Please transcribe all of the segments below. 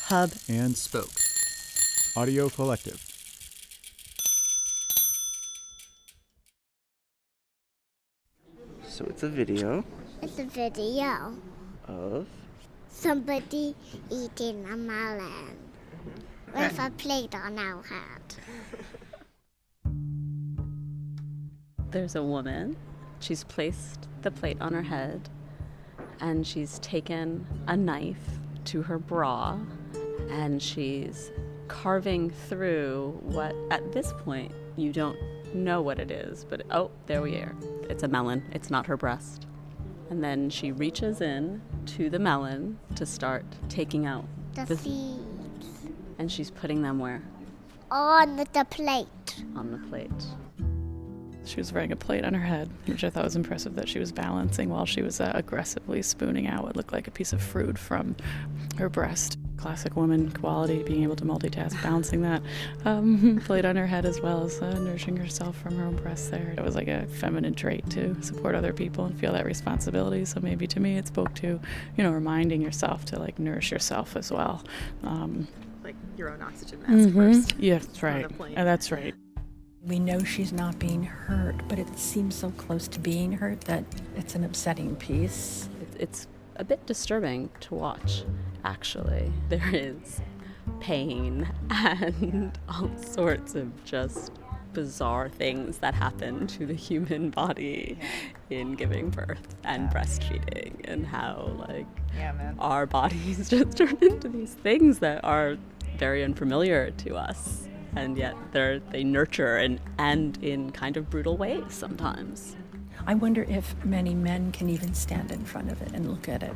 Hub, and Spoke. Audio Collective. So it's a video It's a video of somebody eating a melon with a plate on our head. there's a woman. She's placed the plate on her head, and she's taken a knife to her bra, and she's carving through what, at this point, you don't know what it is, but oh, there we are. It's a melon. It's not her breast. And then she reaches in to the melon to start taking out The seeds and she's putting them where? on the plate. On the plate. She was wearing a plate on her head, which I thought was impressive that she was balancing while she was aggressively spooning out what looked like a piece of fruit from her breast. Classic woman quality, being able to multitask, balancing that plate on her head as well as nourishing herself from her own breast there. It was like a feminine trait to support other people and feel that responsibility. So maybe to me it spoke to, reminding yourself to like nourish yourself as well. Like your own oxygen mask first. Yeah, that's right. That's right. We know she's not being hurt, but it seems so close to being hurt that it's an upsetting piece. It's a bit disturbing to watch, actually. There is pain and all sorts of just bizarre things that happen to the human body in giving birth and breastfeeding, and how our bodies just turn into these things that are very unfamiliar to us, and yet they nurture and in kind of brutal ways sometimes. I wonder if many men can even stand in front of it and look at it.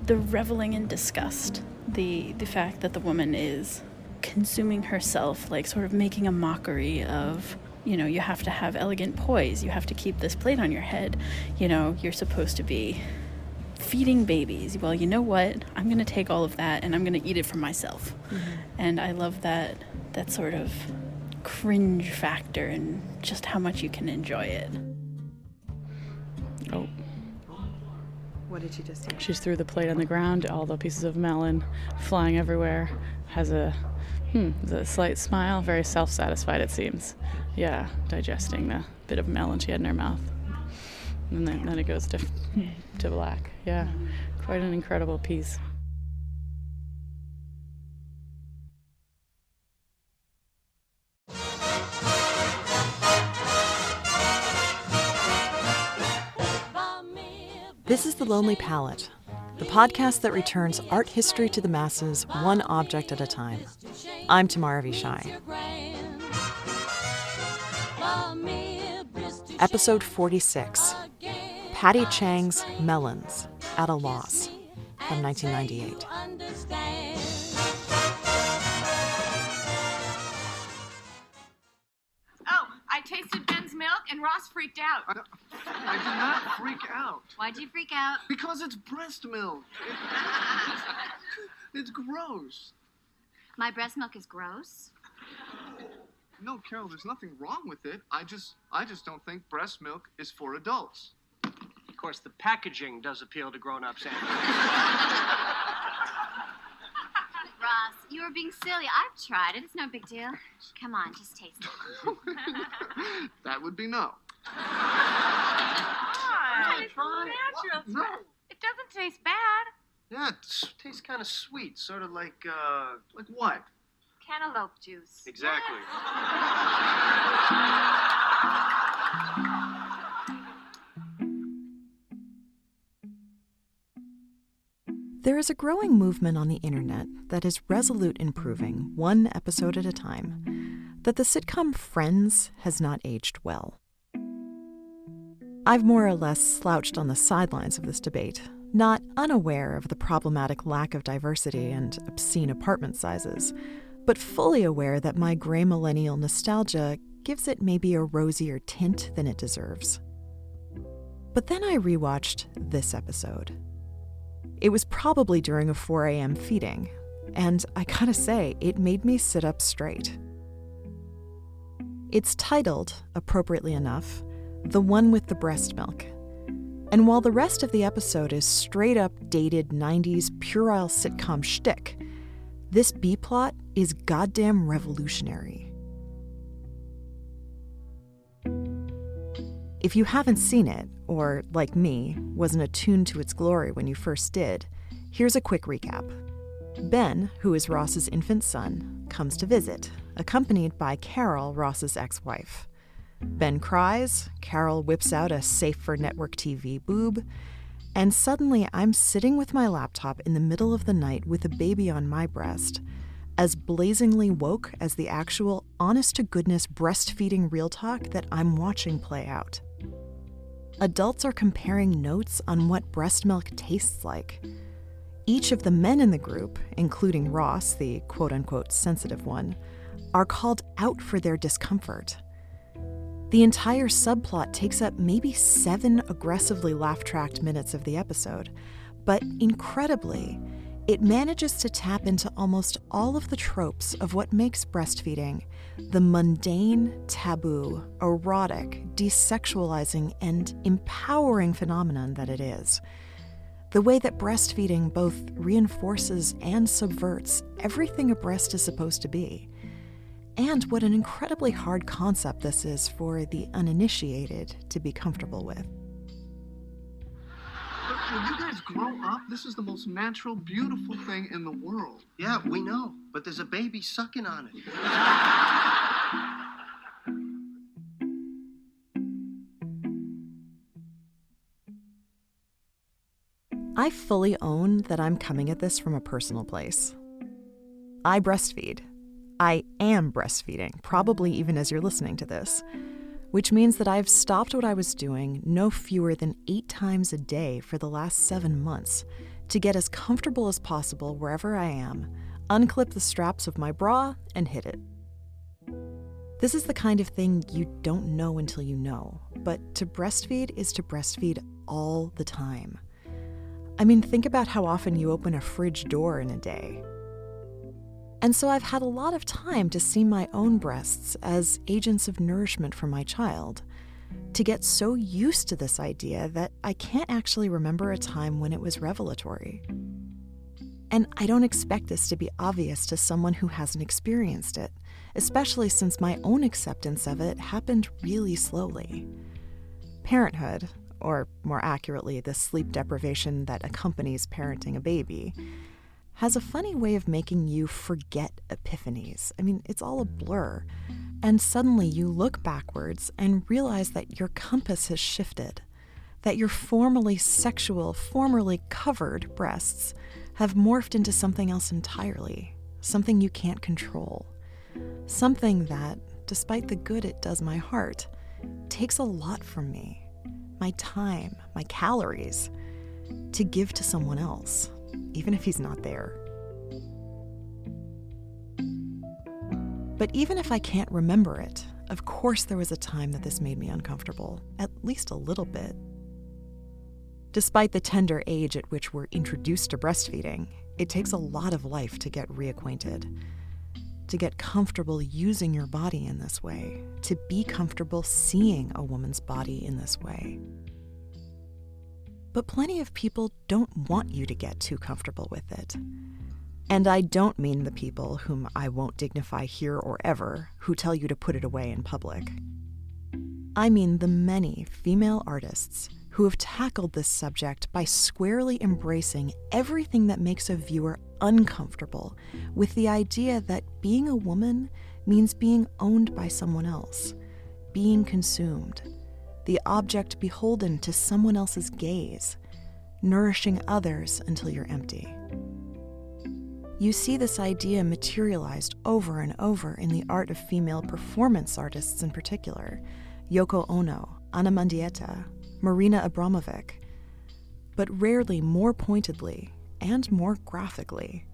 The reveling in disgust, the fact that the woman is consuming herself, like sort of making a mockery of, you have to have elegant poise, you have to keep this plate on your head, you're supposed to be feeding babies. Well, you know what? I'm going to take all of that and I'm going to eat it for myself. Mm-hmm. And I love that sort of cringe factor and just how much you can enjoy it. Oh. What did she just do? She threw the plate on the ground, all the pieces of melon flying everywhere. Has a slight smile, very self-satisfied it seems. Yeah, digesting the bit of melon she had in her mouth. And then it goes to black. Yeah, quite an incredible piece. This is The Lonely Palette, the podcast that returns art history to the masses, one object at a time. I'm Tamara Vishai. Episode 46, Patty Chang's Melons, at a Loss, from 1998. Oh, I tasted Ben's milk and Ross freaked out. I did not freak out. Why'd you freak out? Because it's breast milk. It's gross. My breast milk is gross. No, Carol, there's nothing wrong with it. I just don't think breast milk is for adults. Of course, the packaging does appeal to grown-ups. Ross, you were being silly. I've tried it. It's no big deal. Come on, just taste it. That would be no. It's natural. No. It doesn't taste bad. Yeah, it tastes kind of sweet, sort of like, Like what? Cantaloupe juice. Exactly. There is a growing movement on the internet that is resolute in proving, one episode at a time, that the sitcom Friends has not aged well. I've more or less slouched on the sidelines of this debate, not unaware of the problematic lack of diversity and obscene apartment sizes, but fully aware that my gray millennial nostalgia gives it maybe a rosier tint than it deserves. But then I rewatched this episode. It was probably during a 4 a.m. feeding, and I gotta say, it made me sit up straight. It's titled, appropriately enough, The One with the Breast Milk. And while the rest of the episode is straight-up dated 90s puerile sitcom shtick, this B-plot is goddamn revolutionary. If you haven't seen it, or, like me, wasn't attuned to its glory when you first did, here's a quick recap. Ben, who is Ross's infant son, comes to visit, accompanied by Carol, Ross's ex-wife. Ben cries, Carol whips out a safe-for-network TV boob, and suddenly I'm sitting with my laptop in the middle of the night with a baby on my breast, as blazingly woke as the actual honest-to-goodness breastfeeding real talk that I'm watching play out. Adults are comparing notes on what breast milk tastes like. Each of the men in the group, including Ross, the quote-unquote sensitive one, are called out for their discomfort. The entire subplot takes up maybe 7 aggressively laugh-tracked minutes of the episode, but incredibly, it manages to tap into almost all of the tropes of what makes breastfeeding the mundane, taboo, erotic, desexualizing, and empowering phenomenon that it is. The way that breastfeeding both reinforces and subverts everything a breast is supposed to be. And what an incredibly hard concept this is for the uninitiated to be comfortable with. When you guys grow up, this is the most natural, beautiful thing in the world. Yeah, we know, but there's a baby sucking on it. I fully own that I'm coming at this from a personal place. I breastfeed. I am breastfeeding, probably even as you're listening to this, which means that I've stopped what I was doing no fewer than 8 times a day for the last 7 months to get as comfortable as possible wherever I am, unclip the straps of my bra, and hit it. This is the kind of thing you don't know until you know, but to breastfeed is to breastfeed all the time. I mean, think about how often you open a fridge door in a day. And so I've had a lot of time to see my own breasts as agents of nourishment for my child, to get so used to this idea that I can't actually remember a time when it was revelatory. And I don't expect this to be obvious to someone who hasn't experienced it, especially since my own acceptance of it happened really slowly. Parenthood, or more accurately, the sleep deprivation that accompanies parenting a baby, has a funny way of making you forget epiphanies. I mean, it's all a blur. And suddenly you look backwards and realize that your compass has shifted, that your formerly sexual, formerly covered breasts have morphed into something else entirely, something you can't control, something that, despite the good it does my heart, takes a lot from me, my time, my calories, to give to someone else, even if he's not there. But even if I can't remember it, of course there was a time that this made me uncomfortable, at least a little bit. Despite the tender age at which we're introduced to breastfeeding, it takes a lot of life to get reacquainted, to get comfortable using your body in this way, to be comfortable seeing a woman's body in this way. But plenty of people don't want you to get too comfortable with it. And I don't mean the people whom I won't dignify here or ever, who tell you to put it away in public. I mean the many female artists who have tackled this subject by squarely embracing everything that makes a viewer uncomfortable with the idea that being a woman means being owned by someone else, being consumed, the object beholden to someone else's gaze, nourishing others until you're empty. You see this idea materialized over and over in the art of female performance artists in particular, Yoko Ono, Anna Mendieta, Marina Abramović, but rarely more pointedly and more graphically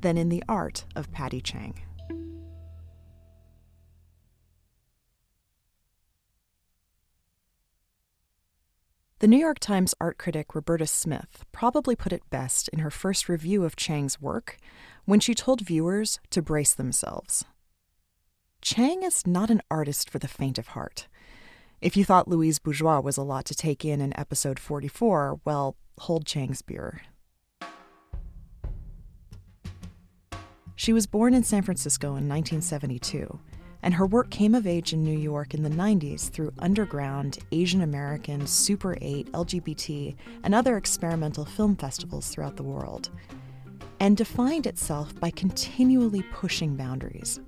than in the art of Patty Chang. The New York Times art critic Roberta Smith probably put it best in her first review of Chang's work when she told viewers to brace themselves. Chang is not an artist for the faint of heart. If you thought Louise Bourgeois was a lot to take in episode 44, well, hold Chang's beer. She was born in San Francisco in 1972, and her work came of age in New York in the 90s through underground, Asian American, Super 8, LGBT, and other experimental film festivals throughout the world, and defined itself by continually pushing boundaries.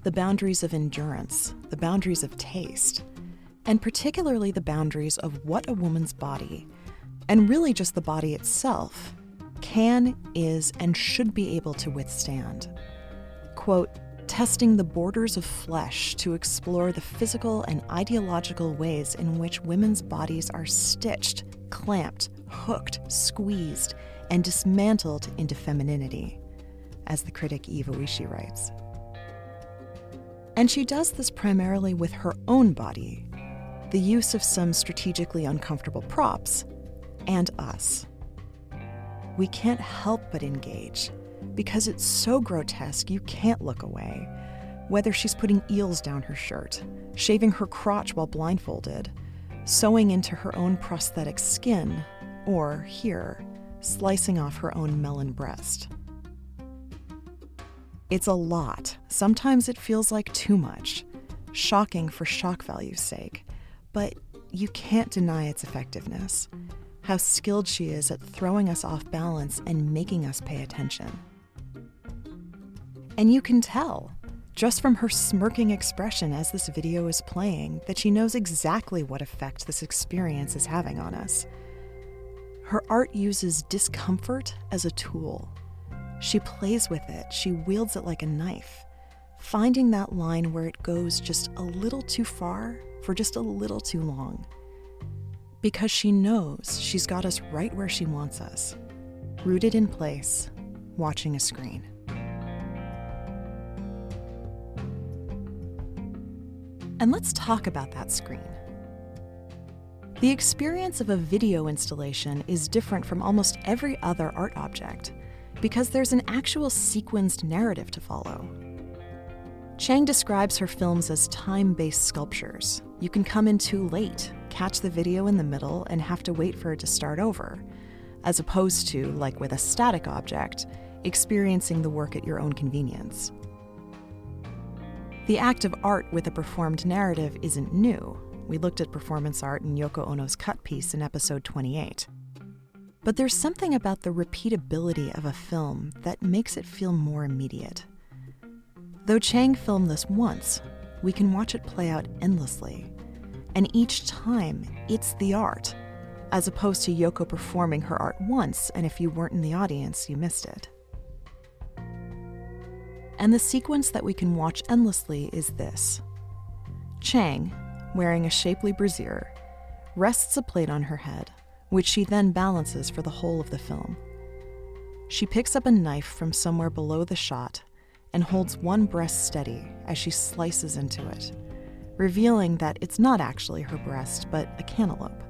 The boundaries of endurance, the boundaries of taste, and particularly the boundaries of what a woman's body, and really just the body itself, can, is, and should be able to withstand. Quote, testing the borders of flesh to explore the physical and ideological ways in which women's bodies are stitched, clamped, hooked, squeezed, and dismantled into femininity, as the critic Eve Oishi writes. And she does this primarily with her own body, the use of some strategically uncomfortable props, and us. We can't help but engage, because it's so grotesque you can't look away, whether she's putting eels down her shirt, shaving her crotch while blindfolded, sewing into her own prosthetic skin, or, here, slicing off her own melon breast. It's a lot. Sometimes it feels like too much, shocking for shock value's sake, but you can't deny its effectiveness. How skilled she is at throwing us off balance and making us pay attention. And you can tell, just from her smirking expression as this video is playing, that she knows exactly what effect this experience is having on us. Her art uses discomfort as a tool. She plays with it, she wields it like a knife, finding that line where it goes just a little too far for just a little too long. Because she knows she's got us right where she wants us, rooted in place, watching a screen. And let's talk about that screen. The experience of a video installation is different from almost every other art object because there's an actual sequenced narrative to follow. Chang describes her films as time-based sculptures. You can come in too late, catch the video in the middle, and have to wait for it to start over, as opposed to, like with a static object, experiencing the work at your own convenience. The act of art with a performed narrative isn't new. We looked at performance art in Yoko Ono's cut piece in episode 28. But there's something about the repeatability of a film that makes it feel more immediate. Though Chang filmed this once, we can watch it play out endlessly. And each time, it's the art, as opposed to Yoko performing her art once, and if you weren't in the audience, you missed it. And the sequence that we can watch endlessly is this. Chang, wearing a shapely brassiere, rests a plate on her head, which she then balances for the whole of the film. She picks up a knife from somewhere below the shot and holds one breast steady as she slices into it, revealing that it's not actually her breast, but a cantaloupe,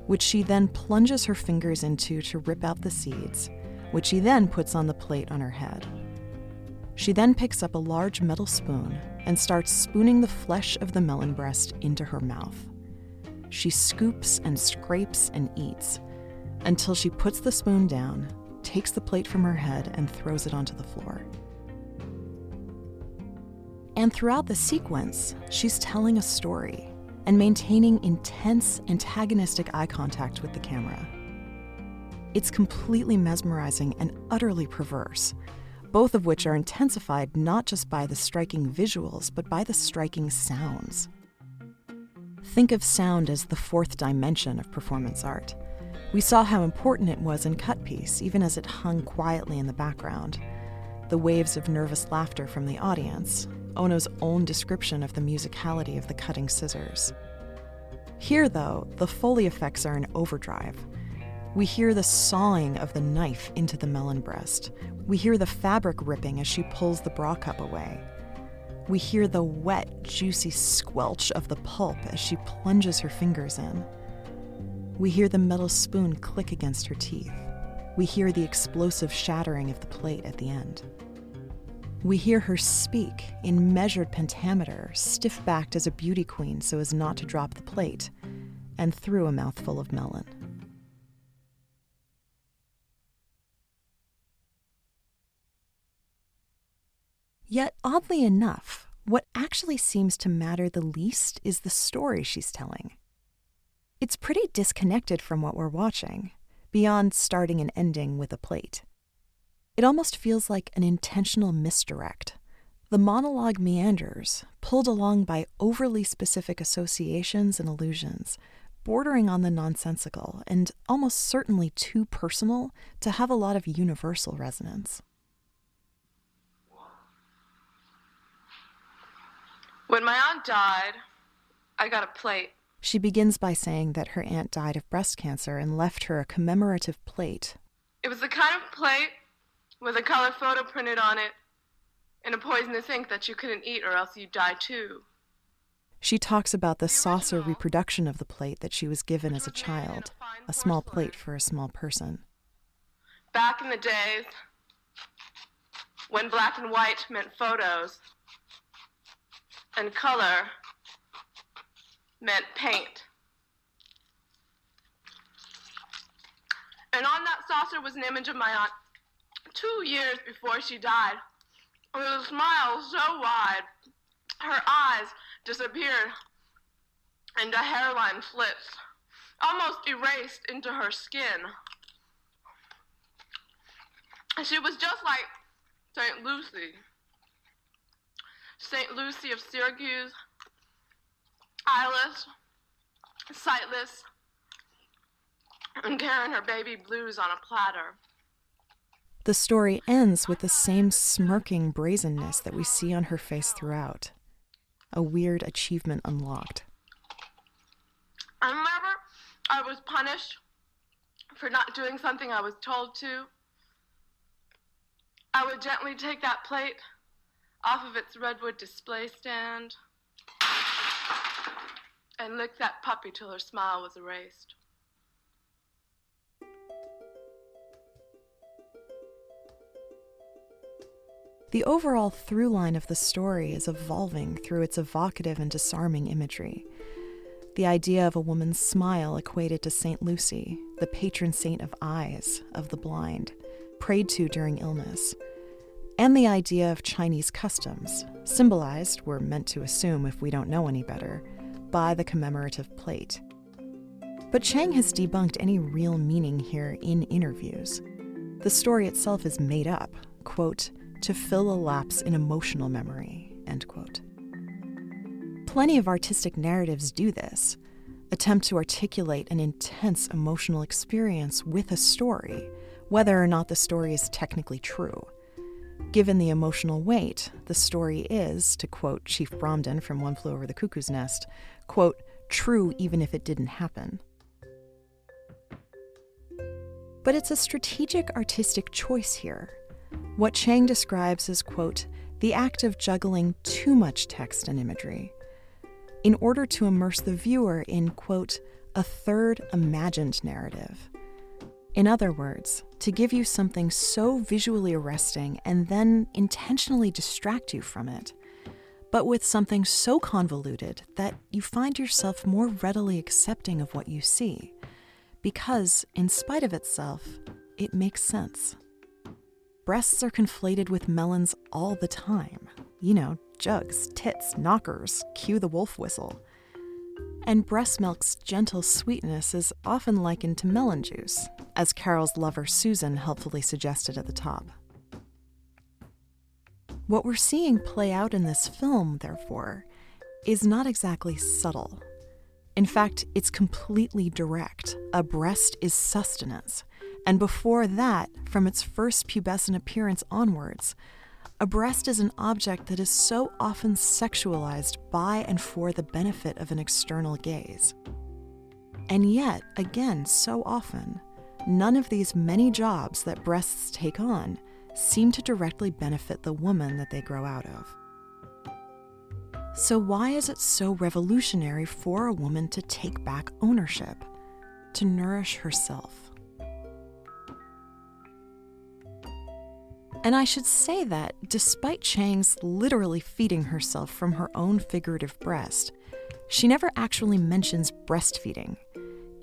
which she then plunges her fingers into to rip out the seeds, which she then puts on the plate on her head. She then picks up a large metal spoon and starts spooning the flesh of the melon breast into her mouth. She scoops and scrapes and eats until she puts the spoon down, takes the plate from her head, and throws it onto the floor. And throughout the sequence, she's telling a story and maintaining intense, antagonistic eye contact with the camera. It's completely mesmerizing and utterly perverse, both of which are intensified not just by the striking visuals, but by the striking sounds. Think of sound as the fourth dimension of performance art. We saw how important it was in Cut Piece, even as it hung quietly in the background. The waves of nervous laughter from the audience, Ono's own description of the musicality of the cutting scissors. Here, though, the Foley effects are in overdrive. We hear the sawing of the knife into the melon breast. We hear the fabric ripping as she pulls the bra cup away. We hear the wet, juicy squelch of the pulp as she plunges her fingers in. We hear the metal spoon click against her teeth. We hear the explosive shattering of the plate at the end. We hear her speak in measured pentameter, stiff-backed as a beauty queen so as not to drop the plate, and through a mouthful of melon. Yet, oddly enough, what actually seems to matter the least is the story she's telling. It's pretty disconnected from what we're watching, beyond starting and ending with a plate. It almost feels like an intentional misdirect. The monologue meanders, pulled along by overly specific associations and allusions, bordering on the nonsensical and almost certainly too personal to have a lot of universal resonance. When my aunt died, I got a plate. She begins by saying that her aunt died of breast cancer and left her a commemorative plate. It was the kind of plate with a color photo printed on it in a poisonous ink that you couldn't eat or else you'd die too. She talks about the saucer reproduction of the plate that she was given as a child, a small plate for a small person. Back in the days, when black and white meant photos, and color meant paint. And on that saucer was an image of my aunt 2 years before she died, with a smile so wide, her eyes disappeared and a hairline flips, almost erased into her skin. She was just like St. Lucy. St. Lucy of Syracuse, eyeless, sightless, and carrying her baby blues on a platter. The story ends with the same smirking brazenness that we see on her face throughout. A weird achievement unlocked. And whenever I was punished for not doing something I was told to, I would gently take that plate off of its redwood display stand and lick that puppy till her smile was erased. The overall through line of the story is evolving through its evocative and disarming imagery. The idea of a woman's smile equated to St. Lucy, the patron saint of eyes, of the blind, prayed to during illness, and the idea of Chinese customs, symbolized, we're meant to assume if we don't know any better, by the commemorative plate. But Chang has debunked any real meaning here in interviews. The story itself is made up, quote, to fill a lapse in emotional memory, end quote. Plenty of artistic narratives do this, attempt to articulate an intense emotional experience with a story, whether or not the story is technically true. Given the emotional weight, the story is, to quote Chief Bromden from One Flew Over the Cuckoo's Nest, quote, true even if it didn't happen. But it's a strategic artistic choice here. What Chang describes as, quote, the act of juggling too much text and imagery, in order to immerse the viewer in, quote, a third imagined narrative. In other words, to give you something so visually arresting and then intentionally distract you from it, but with something so convoluted that you find yourself more readily accepting of what you see, because, in spite of itself, it makes sense. Breasts are conflated with melons all the time. You know, jugs, tits, knockers, cue the wolf whistle. And breast milk's gentle sweetness is often likened to melon juice, as Carol's lover Susan helpfully suggested at the top. What we're seeing play out in this film, therefore, is not exactly subtle. In fact, it's completely direct. A breast is sustenance. And before that, from its first pubescent appearance onwards, a breast is an object that is so often sexualized by and for the benefit of an external gaze. And yet, again, so often, none of these many jobs that breasts take on seem to directly benefit the woman that they grow out of. So why is it so revolutionary for a woman to take back ownership, to nourish herself? And I should say that, despite Chang's literally feeding herself from her own figurative breast, she never actually mentions breastfeeding,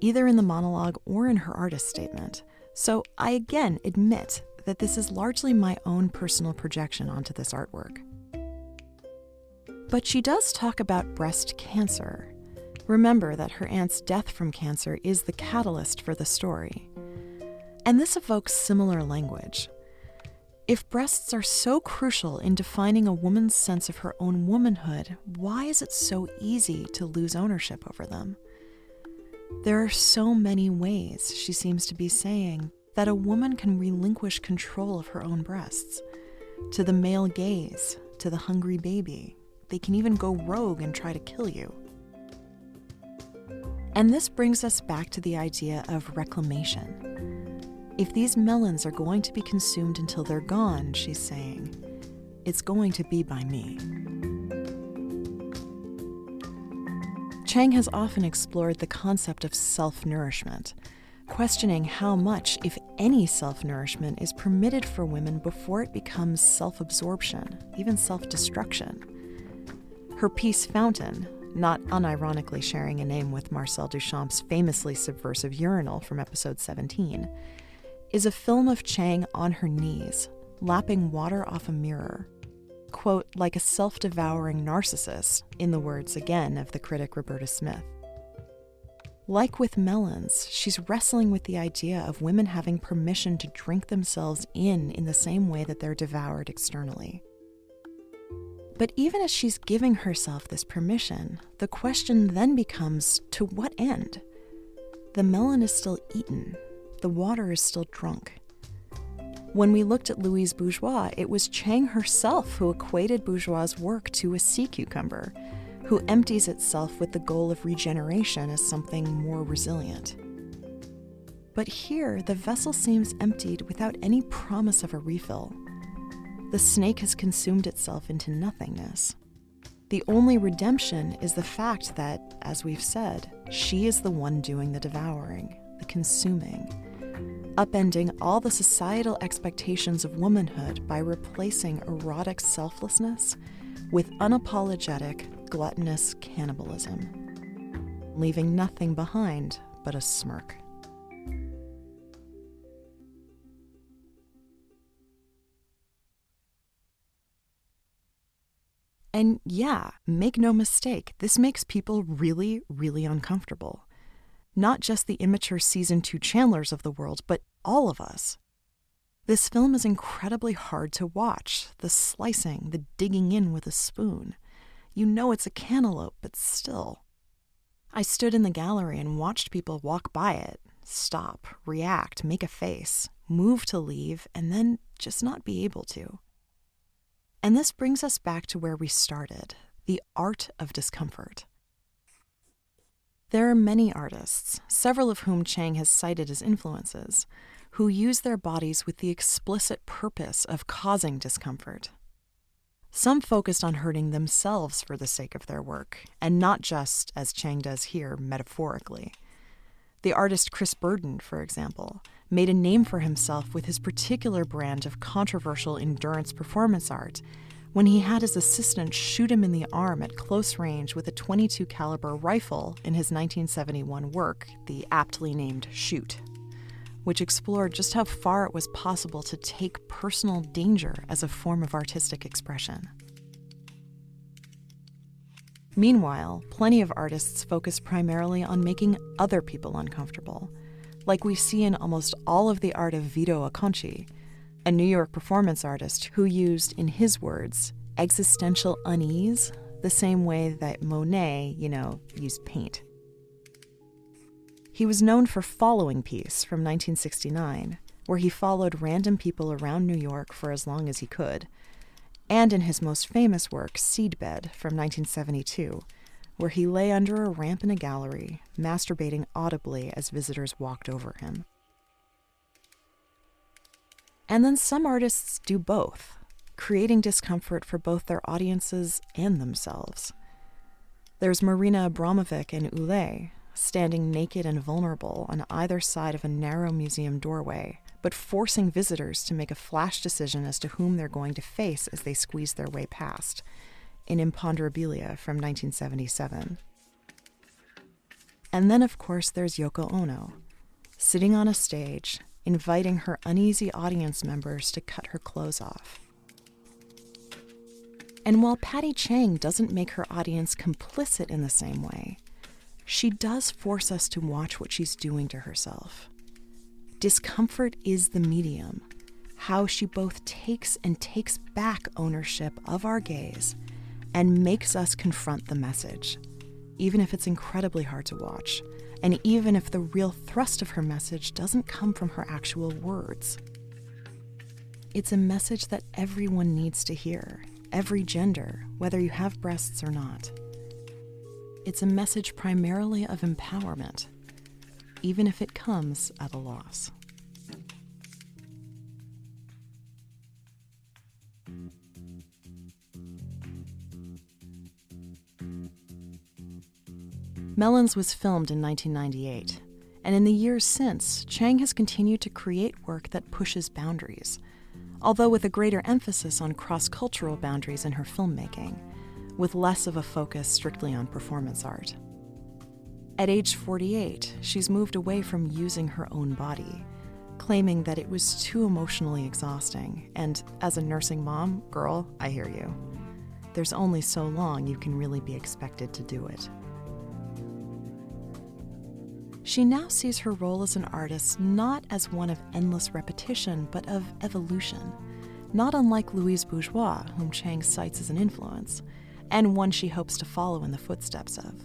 either in the monologue or in her artist statement. So I again admit that this is largely my own personal projection onto this artwork. But she does talk about breast cancer. Remember that her aunt's death from cancer is the catalyst for the story. And this evokes similar language. If breasts are so crucial in defining a woman's sense of her own womanhood, why is it so easy to lose ownership over them? There are so many ways, she seems to be saying, that a woman can relinquish control of her own breasts. To the male gaze, to the hungry baby. They can even go rogue and try to kill you. And this brings us back to the idea of reclamation. If these melons are going to be consumed until they're gone, she's saying, it's going to be by me. Chang has often explored the concept of self-nourishment, questioning how much, if any, self-nourishment is permitted for women before it becomes self-absorption, even self-destruction. Her piece Fountain, not unironically sharing a name with Marcel Duchamp's famously subversive urinal from episode 17, is a film of Chang on her knees, lapping water off a mirror, quote, like a self-devouring narcissist, in the words, again, of the critic Roberta Smith. Like with Melons, she's wrestling with the idea of women having permission to drink themselves in the same way that they're devoured externally. But even as she's giving herself this permission, the question then becomes, to what end? The melon is still eaten. The water is still drunk. When we looked at Louise Bourgeois, it was Chang herself who equated Bourgeois' work to a sea cucumber, who empties itself with the goal of regeneration as something more resilient. But here, the vessel seems emptied without any promise of a refill. The snake has consumed itself into nothingness. The only redemption is the fact that, as we've said, she is the one doing the devouring, the consuming, upending all the societal expectations of womanhood by replacing erotic selflessness with unapologetic, gluttonous cannibalism, leaving nothing behind but a smirk. And yeah, make no mistake, this makes people really, really uncomfortable. Not just the immature season 2 Chandlers of the world, but all of us. This film is incredibly hard to watch, the slicing, the digging in with a spoon. You know it's a cantaloupe, but still. I stood in the gallery and watched people walk by it, stop, react, make a face, move to leave, and then just not be able to. And this brings us back to where we started, the art of discomfort. There are many artists, several of whom Chang has cited as influences, who use their bodies with the explicit purpose of causing discomfort. Some focused on hurting themselves for the sake of their work, and not just, as Chang does here, metaphorically. The artist Chris Burden, for example, made a name for himself with his particular brand of controversial endurance performance art when he had his assistant shoot him in the arm at close range with a .22 caliber rifle in his 1971 work, the aptly named Shoot, which explored just how far it was possible to take personal danger as a form of artistic expression. Meanwhile, plenty of artists focus primarily on making other people uncomfortable, like we see in almost all of the art of Vito Acconci, a New York performance artist who used, in his words, existential unease the same way that Monet, used paint. He was known for Following Piece from 1969, where he followed random people around New York for as long as he could, and in his most famous work, Seedbed from 1972, where he lay under a ramp in a gallery, masturbating audibly as visitors walked over him. And then some artists do both, creating discomfort for both their audiences and themselves. There's Marina Abramović and Ulay, standing naked and vulnerable on either side of a narrow museum doorway, but forcing visitors to make a flash decision as to whom they're going to face as they squeeze their way past, in Imponderabilia from 1977. And then, of course, there's Yoko Ono, sitting on a stage, inviting her uneasy audience members to cut her clothes off. And while Patty Chang doesn't make her audience complicit in the same way, she does force us to watch what she's doing to herself. Discomfort is the medium, how she both takes and takes back ownership of our gaze and makes us confront the message, even if it's incredibly hard to watch, and even if the real thrust of her message doesn't come from her actual words. It's a message that everyone needs to hear, every gender, whether you have breasts or not. It's a message primarily of empowerment, even if it comes at a loss. Melons was filmed in 1998, and in the years since, Chang has continued to create work that pushes boundaries, although with a greater emphasis on cross-cultural boundaries in her filmmaking, with less of a focus strictly on performance art. At age 48, she's moved away from using her own body, claiming that it was too emotionally exhausting, and as a nursing mom, girl, I hear you. There's only so long you can really be expected to do it. She now sees her role as an artist not as one of endless repetition, but of evolution, not unlike Louise Bourgeois, whom Chang cites as an influence, and one she hopes to follow in the footsteps of.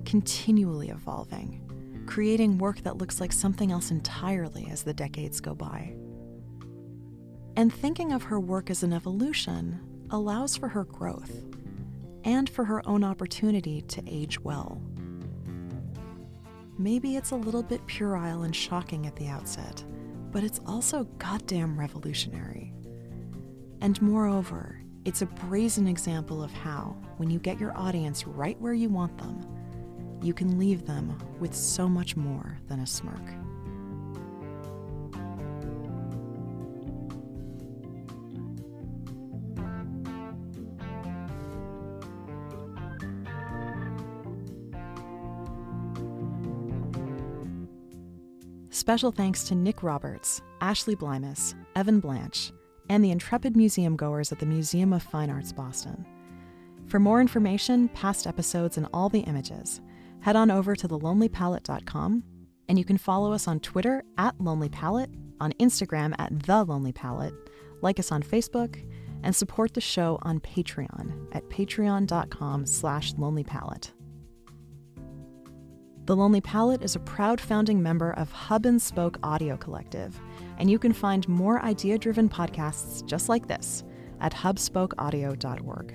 Continually evolving, creating work that looks like something else entirely as the decades go by. And thinking of her work as an evolution allows for her growth, and for her own opportunity to age well. Maybe it's a little bit puerile and shocking at the outset, but it's also goddamn revolutionary. And moreover, it's a brazen example of how, when you get your audience right where you want them, you can leave them with so much more than a smirk. Special thanks to Nick Roberts, Ashley Blymus, Evan Blanche, and the intrepid museum goers at the Museum of Fine Arts Boston. For more information, past episodes, and all the images, head on over to thelonelypalette.com, and you can follow us on Twitter @LonelyPalette, on Instagram @TheLonelyPalette, like us on Facebook, and support the show on Patreon at patreon.com/LonelyPalette. The Lonely Palette is a proud founding member of Hub and Spoke Audio Collective, and you can find more idea-driven podcasts just like this at hubspokeaudio.org.